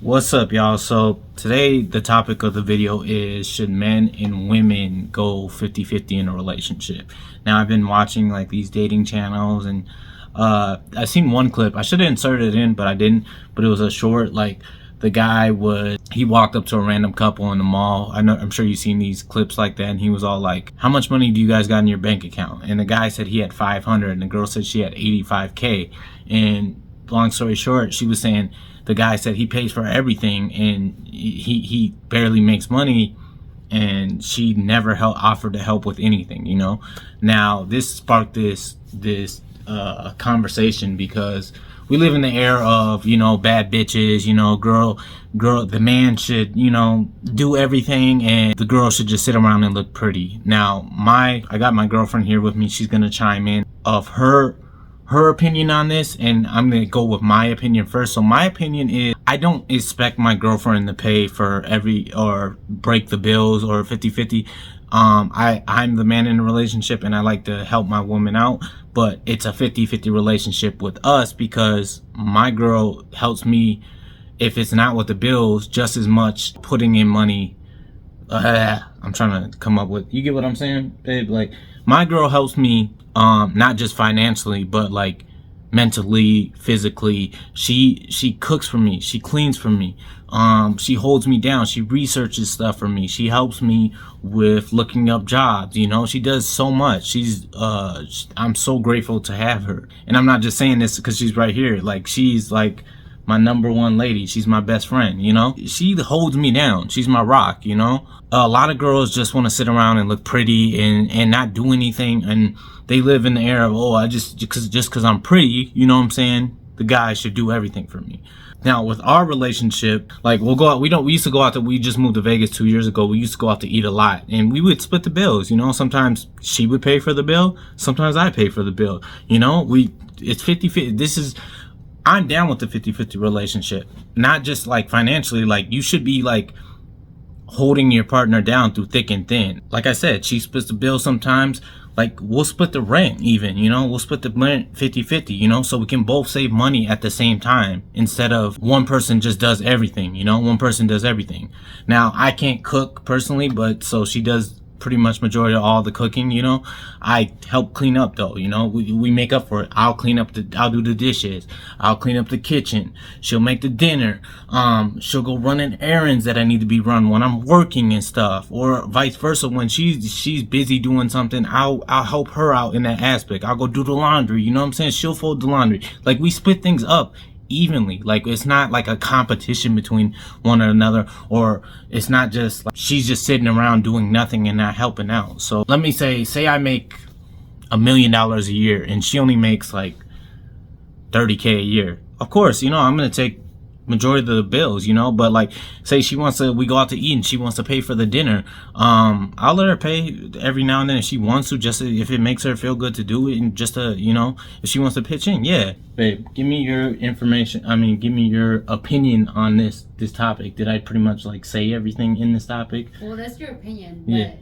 What's up, y'all? So today the topic of the video is, should men and women go 50-50 in a relationship? Now, I've been watching like these dating channels, and I seen one clip. I should have inserted it in, but I didn't. But it was a short, like the guy he walked up to a random couple in the mall. I'm sure you've seen these clips like that, and he was all like, how much money do you guys got in your bank account? And the guy said he had 500, and the girl said she had 85K. And long story short, she was saying the guy said he pays for everything, and he barely makes money, and she never offered to help with anything, you know. Now this sparked this conversation because we live in the era of, you know, bad bitches, you know, girl, the man should, you know, do everything, and the girl should just sit around and look pretty. Now, I got my girlfriend here with me. She's gonna chime in of her opinion on this, and I'm gonna go with my opinion first. So my opinion is, I don't expect my girlfriend to pay for or break the bills or 50-50. I'm the man in the relationship, and I like to help my woman out, but it's a 50-50 relationship with us because my girl helps me, if it's not with the bills, just as much putting in money. I'm trying to come up with, you get what I'm saying, babe? Like, my girl helps me, not just financially, but like mentally, physically. She cooks for me, she cleans for me, she holds me down, she researches stuff for me, she helps me with looking up jobs, you know. She does so much. I'm so grateful to have her. And I'm not just saying this because she's right here. Like, she's like my number one lady. She's my best friend, you know. She holds me down. She's my rock, you know. A lot of girls just want to sit around and look pretty and not do anything, and they live in the era of, oh, just because I'm pretty, you know what I'm saying, the guy should do everything for me. Now, with our relationship, like, we'll go out. We used to go out we just moved to Vegas 2 years ago. We used to go out to eat a lot, and we would split the bills, you know. Sometimes she would pay for the bill, sometimes I pay for the bill, you know. It's 50-50. I'm down with the 50-50 relationship, not just like financially. Like, you should be like holding your partner down through thick and thin. Like I said, she splits the bill sometimes. Like, we'll split the rent even, you know. We'll split the rent 50-50, you know, so we can both save money at the same time, instead of one person just does everything, you know. One person does everything. Now, I can't cook personally, but so she does pretty much majority of all the cooking, you know. I help clean up though, you know. We make up for it. I'll do the dishes, I'll clean up the kitchen, she'll make the dinner, she'll go running errands that I need to be run when I'm working and stuff, or vice versa. When she's busy doing something, I'll help her out in that aspect. I'll go do the laundry, you know what I'm saying. She'll fold the laundry. Like, we split things up evenly. Like, it's not like a competition between one or another, or it's not just like she's just sitting around doing nothing and not helping out. So let me say I make $1 million a year and she only makes like 30K a year. Of course, you know, I'm gonna take majority of the bills, you know. But like, say we go out to eat and she wants to pay for the dinner, I'll let her pay every now and then if she wants to, just if it makes her feel good to do it, and just to, you know, if she wants to pitch in. Yeah, babe, give me your give me your opinion on this topic. Did I pretty much like say everything in this topic? Well, that's your opinion, yeah.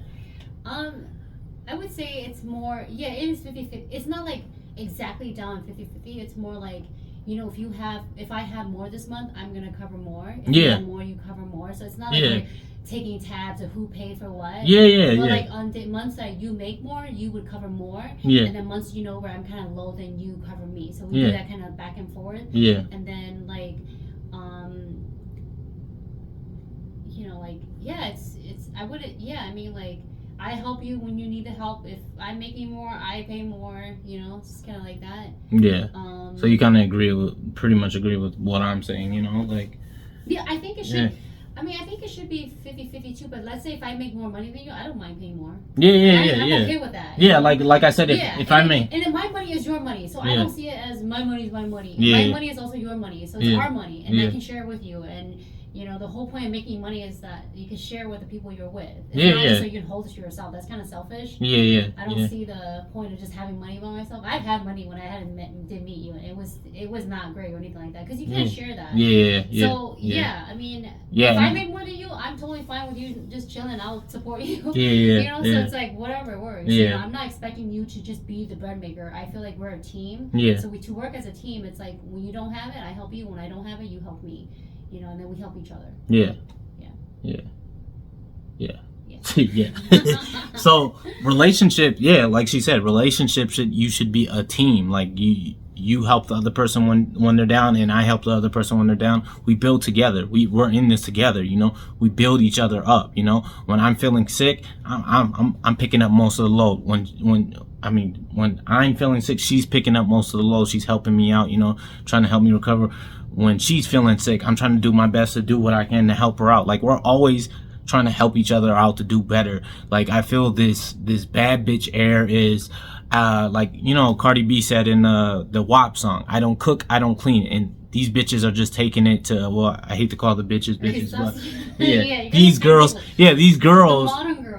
But I would say it's more, yeah, it is 50-50. It's not like exactly down 50-50. It's more like, you know, if I have more this month, I'm gonna cover more. If you have more, you cover more. So it's not like we're taking tabs of who paid for what. But like, on the months that you make more, you would cover more. And then months, you know, where I'm kind of low, then you cover me. So we do that kind of back and forth. And then like, you know, like, I mean, like, I help you when you need the help. If I'm making more, I pay more. You know, it's just kind of like that. Yeah. So you kind of pretty much agree with what I'm saying, you know, like. Yeah, I think it should. Yeah. I mean, I think it should be 50-50 too. But let's say if I make more money than you, I don't mind paying more. I'm okay with that. Yeah, like I said, if I make. And then my money is your money, so I don't see it as my money is my money. My money is also your money, so it's our money, and I can share it with you. And you know, the whole point of making money is that you can share with the people you're with. It's not so you can hold it to yourself. That's kind of selfish. I don't see the point of just having money by myself. I've had money when I did meet you, and it was not great or anything like that, because you can't share that. So I mean, if I make more than you, I'm totally fine with you just chilling. I'll support you. You know, so it's like whatever works. You know, I'm not expecting you to just be the bread maker. I feel like we're a team. So to work as a team, it's like when you don't have it, I help you. When I don't have it, you help me. you know, and then we help each other. Yeah. Yeah. So relationship, like she said, relationships you should be a team. Like you help the other person when they're down, and I help the other person when they're down. We build together. We're in this together. You know, we build each other up. You know, when I'm feeling sick, I'm picking up most of the load. When I'm feeling sick, she's picking up most of the load. She's helping me out. You know, trying to help me recover. When she's feeling sick, I'm trying to do my best to do what I can to help her out. Like, we're always trying to help each other out to do better. Like, I feel this bad bitch air is like, you know, Cardi B said in the WAP song, I don't cook, I don't clean. And these bitches are just taking it to, well, I hate to call the bitches, but yeah, these girls,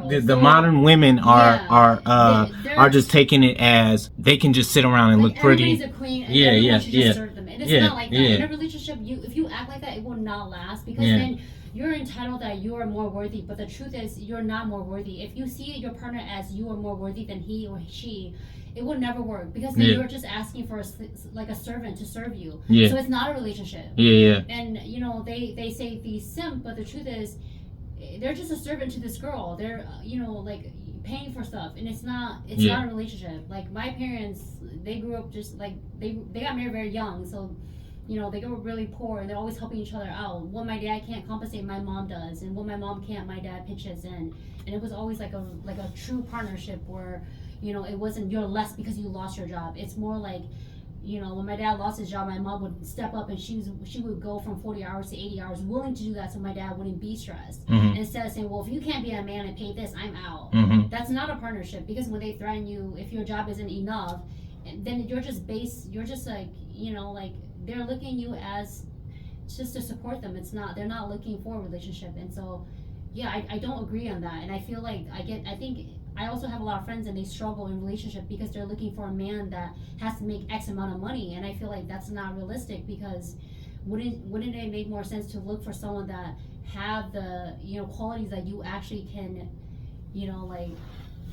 the modern women are just taking it as they can just sit around and look pretty. Everybody's a queen. And just serve them. And it's not like that. In a relationship, if you act like that, it will not last, because then you're entitled that you are more worthy. But the truth is, you're not more worthy. If you see your partner as you are more worthy than he or she, it will never work, because then you're just asking for a servant to serve you. So it's not a relationship. And you know, they say the simp, but the truth is, they're just a servant to this girl. They're you know, like, paying for stuff, and it's not a relationship. Like, my parents, they grew up just like they got married very young, so you know, they were really poor, and they're always helping each other out. What my dad can't compensate, my mom does, and what my mom can't, my dad pitches in. And it was always like a true partnership where, you know, it wasn't you're less because you lost your job. It's more like, you know, when my dad lost his job, my mom would step up, and she would go from 40 hours to 80 hours, willing to do that so my dad wouldn't be stressed. And instead of saying, well, if you can't be a man and pay this, I'm out. That's not a partnership, because when they threaten you, if your job isn't enough, then you're just like, you know, like, they're looking at you as just to support them. They're not looking for a relationship. And so, yeah, I don't agree on that. And I feel like I think I also have a lot of friends, and they struggle in relationship because they're looking for a man that has to make X amount of money. And I feel like that's not realistic, because wouldn't it make more sense to look for someone that have the, you know, qualities that you actually can, you know, like,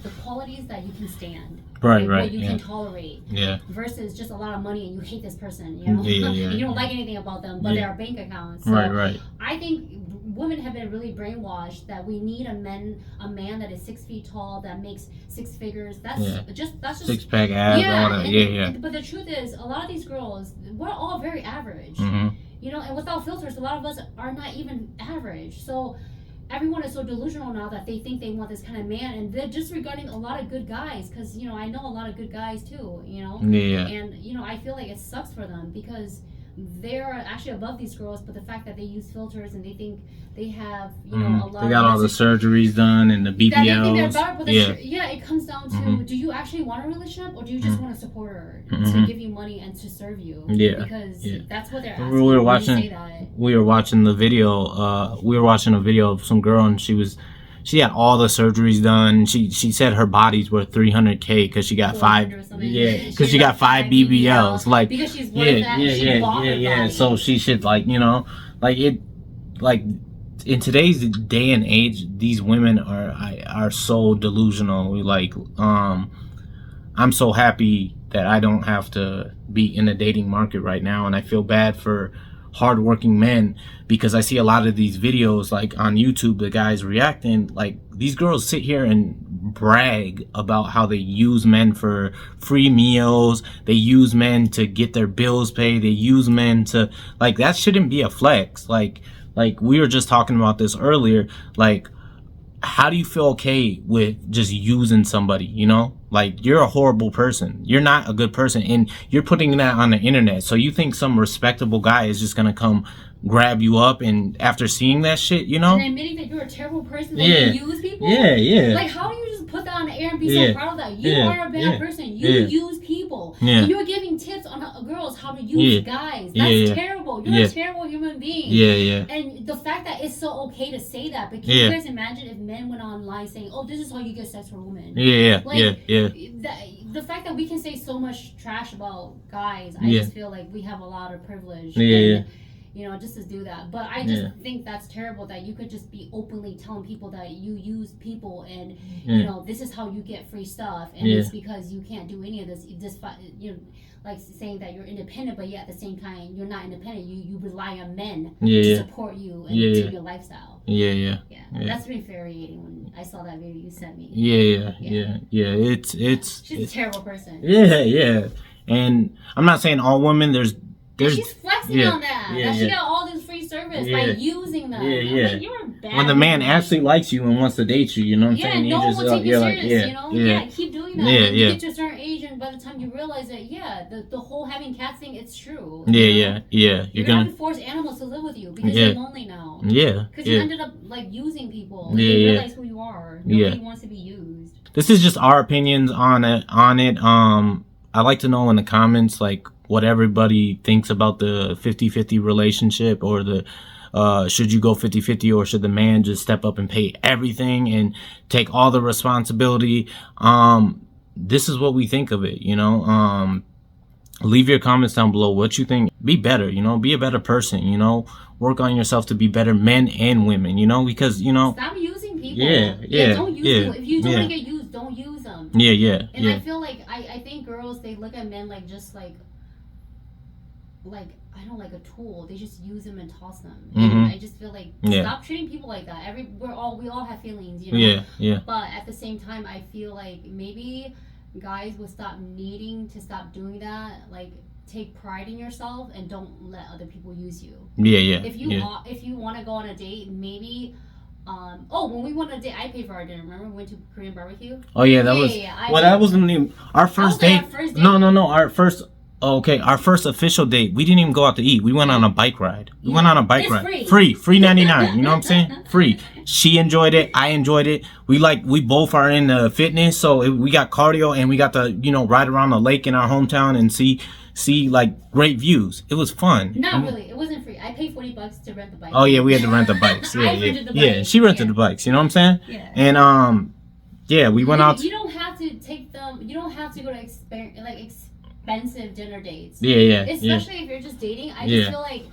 the qualities that you can stand, right, what you can tolerate, versus just a lot of money and you hate this person, you know, and you don't like anything about them, but their bank accounts. So right. I think women have been really brainwashed that we need a man that is 6 feet tall, that makes 6 figures. That's just six-pack abs, all that. But the truth is, a lot of these girls, we're all very average, you know, and without filters, a lot of us are not even average. So everyone is so delusional now that they think they want this kind of man, and they're disregarding a lot of good guys, because, you know, I know a lot of good guys too, you know, and, you know, I feel like it sucks for them, because they're actually above these girls, but the fact that they use filters and they think they have, you know, a lot. They got all the surgeries done and the BBLs. That they think they're better, but it comes down to, do you actually want a relationship, or do you just want to support her to give you money and to serve you? Because that's what they're asking. We were watching the video. We were watching a video of some girl, and she had all the surgeries done. She said her body's worth $300K because she got 5. Because she got 5 BBLs. Like, because she's worth that. So she should, like, you know, like, it, like, in today's day and age, these women are so delusional. Like, I'm so happy that I don't have to be in the dating market right now, and I feel bad for hardworking men, because I see a lot of these videos, like on YouTube, the guys reacting, like, these girls sit here and brag about how they use men for free meals, they use men to get their bills paid, they use men to, like, that shouldn't be a flex. Like we were just talking about this earlier, like, how do you feel okay with just using somebody, you know? Like, you're a horrible person. You're not a good person, and you're putting that on the internet. So you think some respectable guy is just gonna come grab you up, and after seeing that shit, you know? And admitting that you're a terrible person, that you use people? Like, how do you just put that on the air and be so proud of that? You are a bad person. You use people. And you're giving tips on girls how to use guys. That's terrible. You're a terrible human being. And the fact that it's so okay to say that, but can you guys imagine if men went online saying, oh, this is how you get sex for women? The fact that we can say so much trash about guys, I just feel like we have a lot of privilege. just to do that. But I just think that's terrible that you could just be openly telling people that you use people and this is how you get free stuff, and it's because you can't do any of this. Like saying that you're independent, but yet at the same time you're not independent. You rely on men to support you and to your lifestyle. Yeah. That's infuriating when I saw that video you sent me. Yeah. She's a terrible person. Yeah. And I'm not saying all women. There's she's flexing on that. She got all this free service by using them. Like, you're a bad when the man actually likes you and wants to date you, you know what I'm saying? No one will take you serious, keep doing that. You get to a certain age, and by the time you realize that, the whole having cats thing, it's true. Yeah. You're gonna have to force animals to live with you because you're lonely now. Because you ended up like using people. You realize who you are. Nobody wants to be used. This is just our opinions on it. I'd like to know in the comments like what everybody thinks about the 50-50 relationship, or the should you go 50-50, or should the man just step up and pay everything and take all the responsibility. This is what we think of it, leave your comments down below what you think. Be better, be a better person, work on yourself to be better men and women, because stop using people. Don't use people. If you don't want to get used, don't use them. And I feel like I think girls, they look at men like just like I don't like a tool. They just use them and toss them. And I just feel like stop treating people like that. We all have feelings, But at the same time, I feel like maybe guys will stop needing to stop doing that. Like, take pride in yourself and don't let other people use you. If you want to go on a date, maybe. When we went on a date, I paid for our dinner. Remember we went to Korean barbecue? Oh yeah, that wasn't even our first date. No, our first. Okay, our first official date, we didn't even go out to eat. We went on a bike ride. We went on a bike ride. Free 99. You know what I'm saying? Free. She enjoyed it. I enjoyed it. We both are in fitness, so we got cardio and we got to, ride around the lake in our hometown and see like great views. It was fun. Not really. It wasn't free. I paid $40 to rent the bike. Oh yeah, we had to rent the bikes. Rented the bike. Yeah, she rented the bikes. You know what I'm saying? Yeah. And we went out. You don't have to take them. You don't have to go to expensive dinner dates. Especially if you're just dating. I just feel like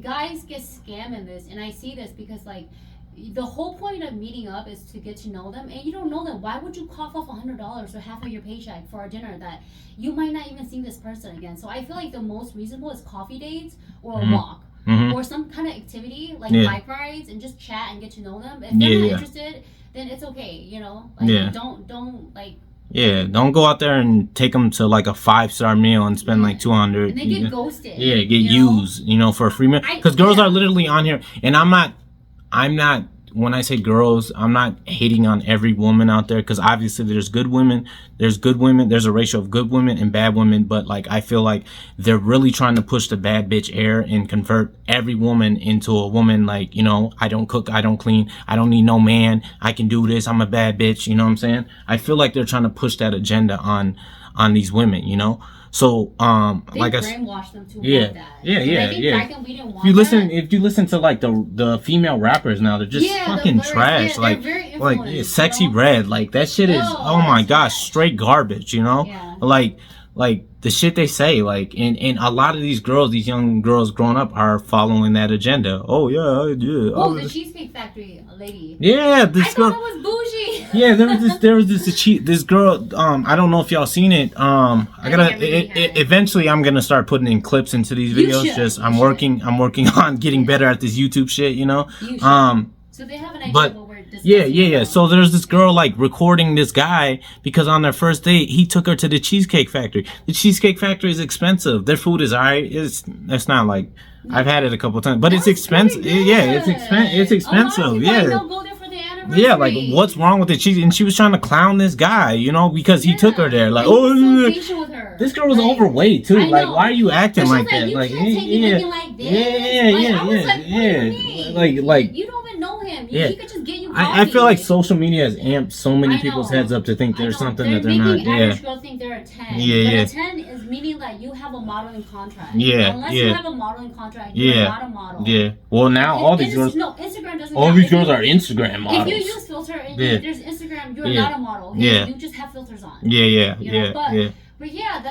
guys get scammed in this, and I see this because like the whole point of meeting up is to get to know them, and you don't know them. Why would you cough off $100 or half of your paycheck for a dinner that you might not even see this person again? So I feel like the most reasonable is coffee dates or a walk. Or some kind of activity like bike rides, and just chat and get to know them. If they're not interested, then it's okay, don't like. Yeah, don't go out there and take them to like a 5-star meal and spend like $200. And they get ghosted. Yeah, get used, for a free meal. Because girls are literally on here, and I'm not. When I say girls, I'm not hating on every woman out there, because obviously there's good women. There's a ratio of good women and bad women, but like I feel like they're really trying to push the bad bitch air and convert every woman into a woman like, I don't cook, I don't clean, I don't need no man, I can do this, I'm a bad bitch, you know what I'm saying? I feel like they're trying to push that agenda on these women, So, they like brainwash them to want that. Back then we didn't want if you listen to like the female rappers now, they're just fucking trash. Like Sexy Red, like that shit is oh my gosh, straight garbage. Like the shit they say, like, and a lot of these young girls growing up are following that agenda. Oh yeah. The Cheesecake Factory lady. Yeah, this girl. I thought it was bougie. Yeah, there was this girl. I don't know if y'all seen it. Eventually I'm gonna start putting in clips into these videos. I'm working on getting better at this YouTube shit. So they have an idea of what we're discussing. Yeah. So there's this girl like recording this guy because on their first date he took her to the Cheesecake Factory. The Cheesecake Factory is expensive. Their food is alright. It's not like I've had it a couple times, but it's expensive. Yeah, it's expensive. Yeah, like what's wrong with the cheese? And she was trying to clown this guy, because he took her there. Like, this girl was overweight too. Like, why are you acting like that? Like, Like you don't even know him. He could just get you coffee. I feel like social media has amped so many people's heads up to think there's something that they're not. Average girls think they're a 10. A 10 is meaning that you have a modeling contract. Unless you have a modeling contract, you're not a model. Yeah. Well, now all these girls. No, Instagram doesn't. All these girls are Instagram models. If you use filter and there's Instagram, you're not a model. You just have filters on. Yeah. But yeah,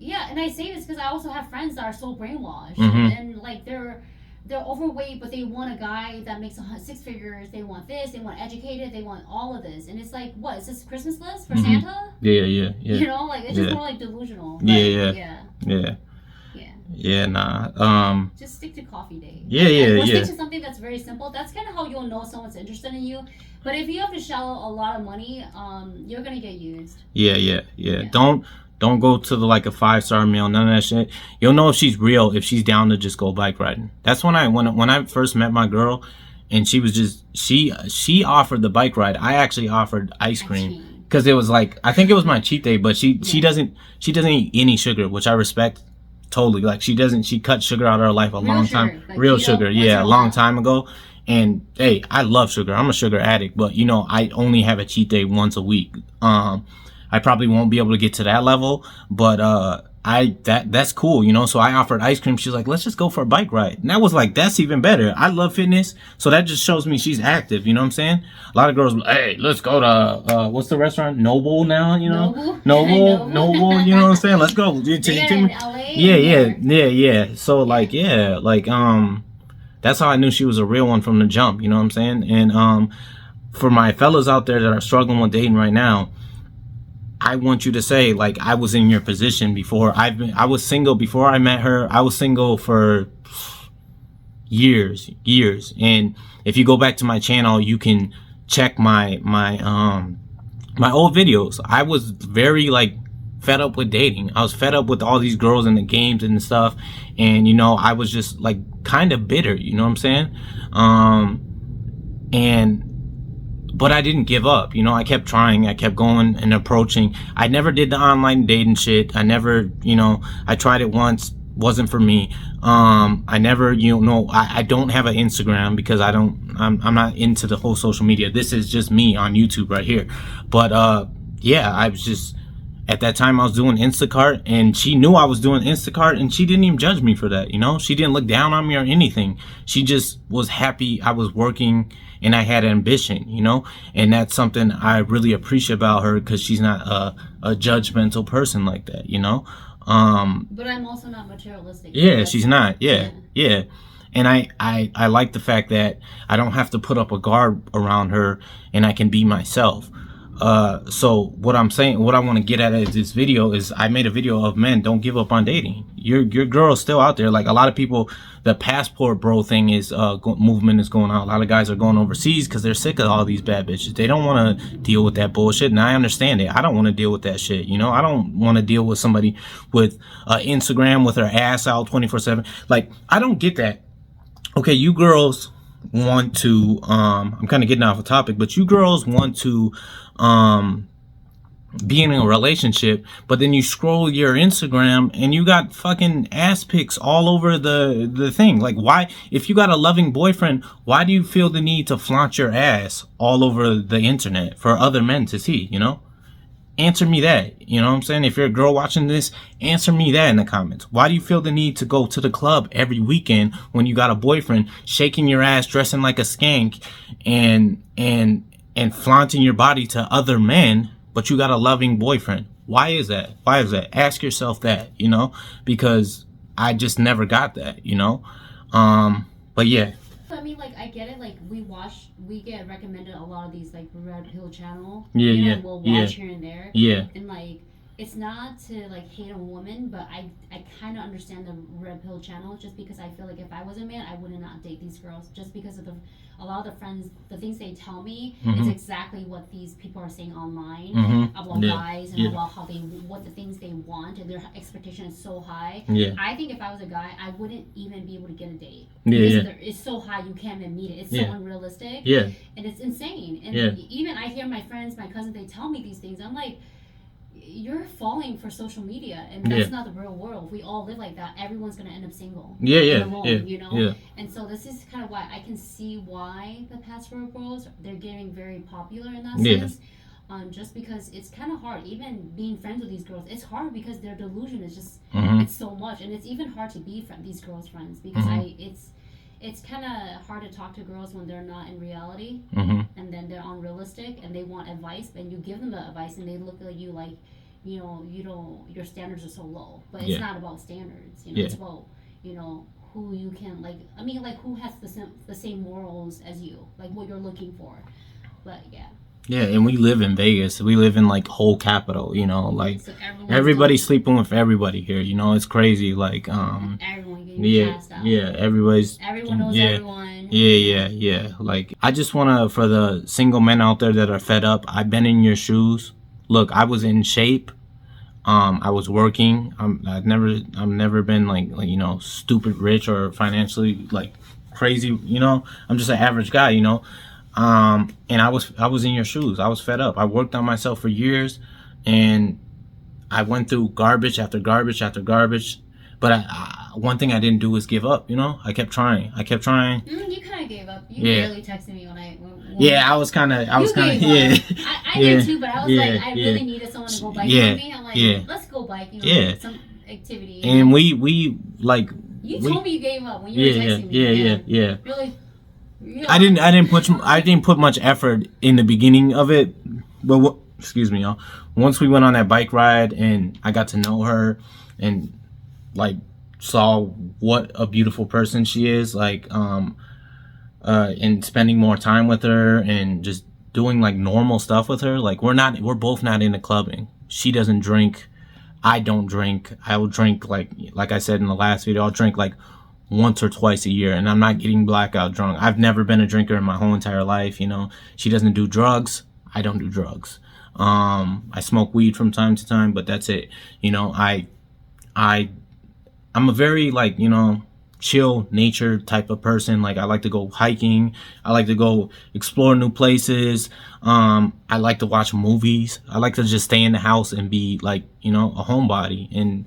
Yeah, and I say this because I also have friends that are so brainwashed, and like they're overweight, but they want a guy that makes 6 figures. They want this. They want educated. They want all of this, and it's like, what is this Christmas list for Santa? Yeah. You know, like it's just more like delusional. But, Yeah. Yeah, nah. Just stick to coffee date. Yeah. Stick to something that's very simple. That's kind of how you'll know someone's interested in you. But if you have to shell a lot of money, you're gonna get used. Yeah. Don't go to like a 5-star meal, none of that shit. You'll know if she's real if she's down to just go bike riding. That's when I first met my girl, and she was just she offered the bike ride. I actually offered ice cream because it was like, I think it was my cheat day, but she doesn't eat any sugar, which I respect totally. Like she cut sugar out of her life a long time. Like real keto, sugar, a long time ago. And hey, I love sugar. I'm a sugar addict, but you know, I only have a cheat day once a week. I probably won't be able to get to that level, but that's cool, you know. So I offered ice cream. She's like, let's just go for a bike ride. And I was like, that's even better. I love fitness, so that just shows me she's active. You know what I'm saying? A lot of girls, hey, let's go to what's the restaurant? Noble now, you know. Noble. You know what I'm saying? Let's go. In LA? Yeah. So like, that's how I knew she was a real one from the jump. You know what I'm saying? And for my fellas out there that are struggling with dating right now, I want you to say, like, I was in your position before. I was single before I met her. I was single for years. And if you go back to my channel, you can check my old videos. I was very like fed up with dating. I was fed up with all these girls in the games and stuff. And, you know, I was just like kind of bitter, you know what I'm saying? But I didn't give up, you know. I kept trying, I kept going and approaching. I never did the online dating shit. I never, you know, I tried it once, wasn't for me. I never, you know, I don't have an Instagram because I'm not into the whole social media. This is just me on YouTube right here. But yeah, I was just, at that time I was doing Instacart, and she knew I was doing Instacart, and she didn't even judge me for that, you know. She didn't look down on me or anything. She just was happy I was working and I had ambition, you know. And that's something I really appreciate about her, because she's not a judgmental person like that, you know. But I'm also not materialistic. Yeah, she's not. Yeah. And I like the fact that I don't have to put up a guard around her, and I can be myself. So what I'm saying, what I want to get at is this video is, I made a video of men don't give up on dating. Your girl's still out there. Like, a lot of people, the passport bro thing is movement is going on. A lot of guys are going overseas because they're sick of all these bad bitches. They don't want to deal with that bullshit, and I understand it. I don't want to deal with that shit, you know. I don't want to deal with somebody with Instagram with her ass out 24/7. Like, I don't get that. Okay, you girls want to I'm kind of getting off a topic, but you girls want to be in a relationship, but then you scroll your Instagram and you got fucking ass pics all over the thing. Like, why, if you got a loving boyfriend, why do you feel the need to flaunt your ass all over the internet for other men to see, you know? Answer me that, you know what I'm saying? If you're a girl watching this, answer me that in the comments. Why do you feel the need to go to the club every weekend when you got a boyfriend, shaking your ass, dressing like a skank, and flaunting your body to other men, but you got a loving boyfriend? Why is that? Ask yourself that, you know, because I just never got that, you know. But yeah. I mean, like, I get it. Like, we get recommended a lot of these, like, Red Pill channel. We'll watch here and there. Yeah. And, like, it's not to, like, hate a woman, but I kind of understand the Red Pill channel, just because I feel like if I was a man, I would not date these girls, just because of a lot of the things they tell me is exactly what these people are saying online about guys and about how what the things they want, and their expectation is so high. I think if I was a guy, I wouldn't even be able to get a date. It's so high, you can't even meet it. It's so unrealistic. And it's insane. And even I hear my friends, my cousins, they tell me these things. I'm like, you're falling for social media, and that's not the real world. We all live like that. Everyone's gonna end up single. Alone, you know. And so this is kind of why I can see why the passport bros, they're getting very popular in that sense. Just because it's kind of hard, even being friends with these girls. It's hard because their delusion is just it's so much, and it's even hard to be these girls' friends, because it's kind of hard to talk to girls when they're not in reality, and then they're unrealistic and they want advice, and you give them the advice and they look at you like you know, your standards are so low. But it's not about standards, you know. It's about, you know, who you can like. I mean, like who has the same morals as you, like what you're looking for. But yeah. Yeah, and we live in Vegas. We live in like whole capital, you know, like so everybody's sleeping with everybody here. You know, it's crazy. Like everyone getting passed out. Everyone knows everyone. Yeah. Like I just wanna, for the single men out there that are fed up, I've been in your shoes. Look, I was in shape. I was working. I've never been like you know, stupid rich or financially like crazy. You know, I'm just an average guy. You know. And I was in your shoes. I was fed up. I worked on myself for years, and I went through garbage after garbage after garbage. But one thing I didn't do was give up. You know, I kept trying. You kind of gave up. You barely texted me when I was kind of. I did too, but I was like, I really needed someone to go biking with me. I'm like, let's go biking. You know, some activity. And we like. You told me you gave up when you were texting me. Yeah. Really. Yeah. I didn't put much effort in the beginning of it, but excuse me, y'all. Once we went on that bike ride and I got to know her and like saw what a beautiful person she is, like and spending more time with her and just doing like normal stuff with her. Like we're both not into clubbing. She doesn't drink. I don't drink. I will drink like I said in the last video. I'll drink like once or twice a year, and I'm not getting blackout drunk. I've never been a drinker in my whole entire life. You know, she doesn't do drugs. I don't do drugs. I smoke weed from time to time, but that's it. You know, I'm a very like, you know, chill nature type of person. Like I like to go hiking. I like to go explore new places. I like to watch movies. I like to just stay in the house and be like, you know, a homebody, and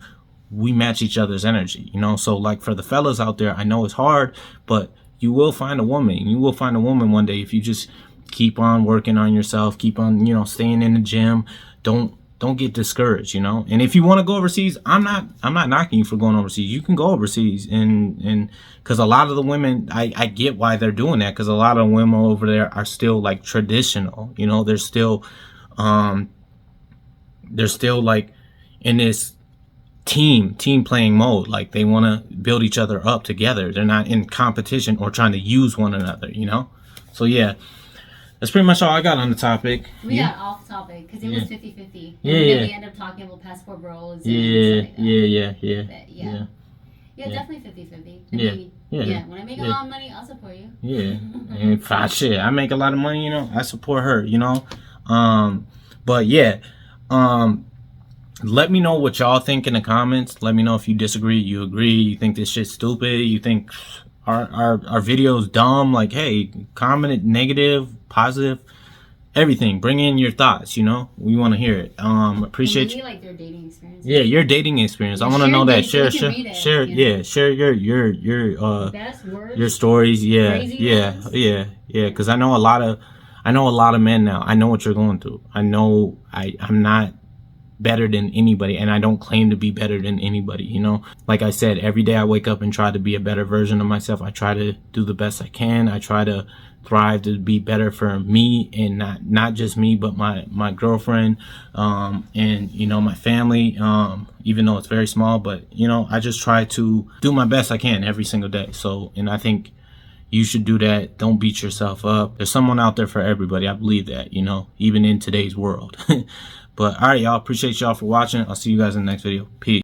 we match each other's energy, you know. So like for the fellas out there, I know it's hard, but you will find a woman. You will find a woman one day if you just keep on working on yourself, keep on, you know, staying in the gym. Don't get discouraged, you know. And if you want to go overseas, I'm not knocking you for going overseas. You can go overseas, and because a lot of the women, I get why they're doing that, because a lot of women over there are still like traditional, you know. They're still like in this team playing mode. Like they want to build each other up together. They're not in competition or trying to use one another, you know. So yeah, that's pretty much all I got on the topic. We got off topic because it was 50-50. We ended up talking about passport bros. And definitely 50-50. Yeah. When I make a lot of money, I'll support you. Yeah, and shit, I make a lot of money, you know, I support her, you know. But yeah, let me know what y'all think in the comments. Let me know if you disagree, you agree, you think this shit's stupid, you think our video's dumb. Like, hey, comment it, negative, positive, everything. Bring in your thoughts, you know. We want to hear it. Appreciate you. Like their dating experience. Yeah, your dating experience. I want to know that. Share your best words, your stories. Yeah. Because I know a lot of men now. I know what you're going through. I know I'm not better than anybody, and I don't claim to be better than anybody, you know. Like I said, every day I wake up and try to be a better version of myself. I try to do the best I can. I try to thrive to be better for me, and not just me, but my girlfriend, and you know, my family, even though it's very small. But you know, I just try to do my best I can every single day. So, and I think you should do that. Don't beat yourself up. There's someone out there for everybody. I believe that, you know, even in today's world. But all right, y'all, appreciate y'all for watching. I'll see you guys in the next video. Peace.